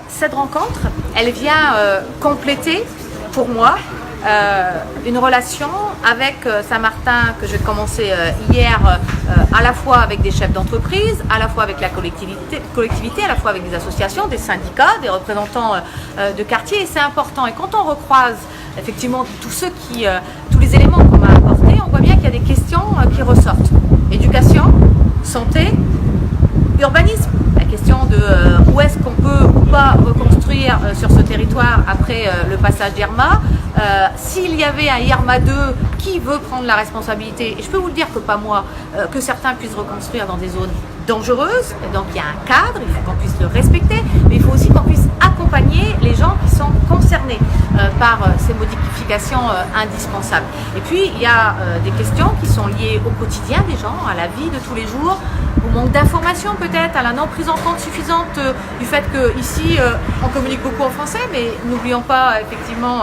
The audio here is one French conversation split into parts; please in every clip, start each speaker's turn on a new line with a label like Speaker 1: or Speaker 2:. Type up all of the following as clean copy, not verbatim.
Speaker 1: Cette rencontre, elle vient compléter pour moi une relation avec Saint-Martin que j'ai commencé hier, à la fois avec des chefs d'entreprise, à la fois avec la collectivité, à la fois avec des associations, des syndicats, des représentants de quartier, et c'est important. Et quand on recroise effectivement tous les éléments qu'on m'a apportés, on voit bien qu'il y a des questions qui ressortent. Éducation, santé, urbanisme, la question de où est-ce qu'on peut ou pas reconstruire sur ce territoire après le passage d'Irma. S'il y avait un Irma 2, qui veut prendre la responsabilité? Et je peux vous le dire que pas moi, que certains puissent reconstruire dans des zones dangereuses. Et donc il y a un cadre, il faut qu'on puisse le respecter, mais il faut aussi qu'on puisse accompagner les gens qui sont concernés par ces modifications indispensables. Et puis il y a des questions qui sont liées au quotidien des gens, à la vie de tous les jours, au manque d'informations peut-être, à la non prise en compte suffisante du fait qu'ici on communique beaucoup en français, mais n'oublions pas effectivement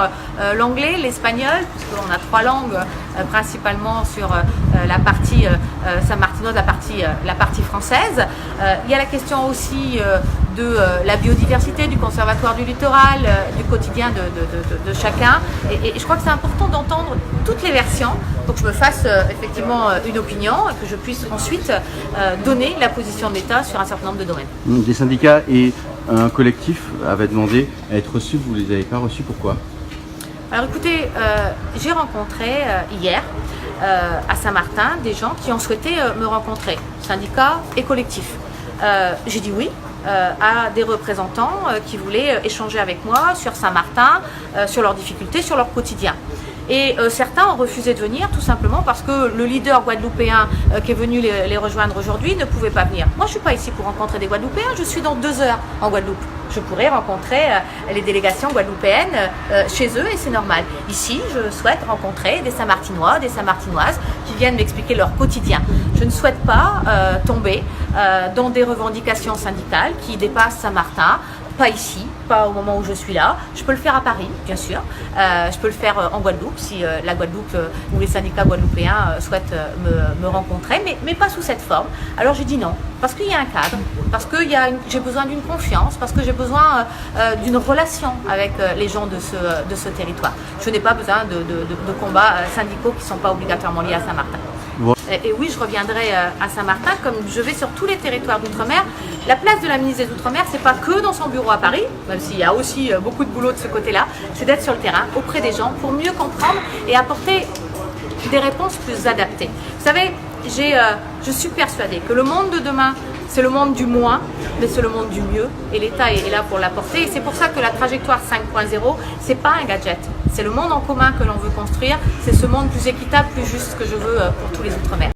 Speaker 1: l'anglais, l'espagnol, puisqu'on a 3 langues principalement sur la partie saint-martinoise, la partie française. Il y a la question aussi de la biodiversité, du conservatoire du littoral, du quotidien de chacun. Et je crois que c'est important d'entendre toutes les versions pour que je me fasse effectivement une opinion et que je puisse ensuite donner la position de l'État sur un certain nombre de domaines. Des
Speaker 2: syndicats et un collectif avaient demandé à être reçus, vous ne les avez pas reçus, pourquoi?
Speaker 1: Alors écoutez, j'ai rencontré hier à Saint-Martin des gens qui ont souhaité me rencontrer, syndicats et collectifs. J'ai dit oui à des représentants qui voulaient échanger avec moi sur Saint-Martin, sur leurs difficultés, sur leur quotidien. Et certains ont refusé de venir tout simplement parce que le leader guadeloupéen qui est venu les rejoindre aujourd'hui ne pouvait pas venir. Moi je ne suis pas ici pour rencontrer des Guadeloupéens, je suis dans 2 heures en Guadeloupe. Je pourrais rencontrer les délégations guadeloupéennes chez eux et c'est normal. Ici, je souhaite rencontrer des Saint-Martinois, des Saint-Martinoises qui viennent m'expliquer leur quotidien. Je ne souhaite pas tomber dans des revendications syndicales qui dépassent Saint-Martin. Pas ici, pas au moment où je suis là. Je peux le faire à Paris, bien sûr. Je peux le faire en Guadeloupe, si la Guadeloupe ou les syndicats guadeloupéens souhaitent me rencontrer, mais pas sous cette forme. Alors j'ai dit non, parce qu'il y a un cadre, parce que j'ai besoin d'une confiance, parce que j'ai besoin d'une relation avec les gens de ce territoire. Je n'ai pas besoin de combats syndicaux qui ne sont pas obligatoirement liés à Saint-Martin. Et oui, je reviendrai à Saint-Martin, comme je vais sur tous les territoires d'outre-mer. La place de la ministre des Outre-mer, c'est pas que dans son bureau à Paris, même s'il y a aussi beaucoup de boulot de ce côté-là, c'est d'être sur le terrain, auprès des gens, pour mieux comprendre et apporter des réponses plus adaptées. Vous savez, je suis persuadée que le monde de demain, c'est le monde du moins, mais c'est le monde du mieux. Et l'État est là pour l'apporter. Et c'est pour ça que la trajectoire 5.0, c'est pas un gadget. C'est le monde en commun que l'on veut construire. C'est ce monde plus équitable, plus juste que je veux pour tous les Outre-mer.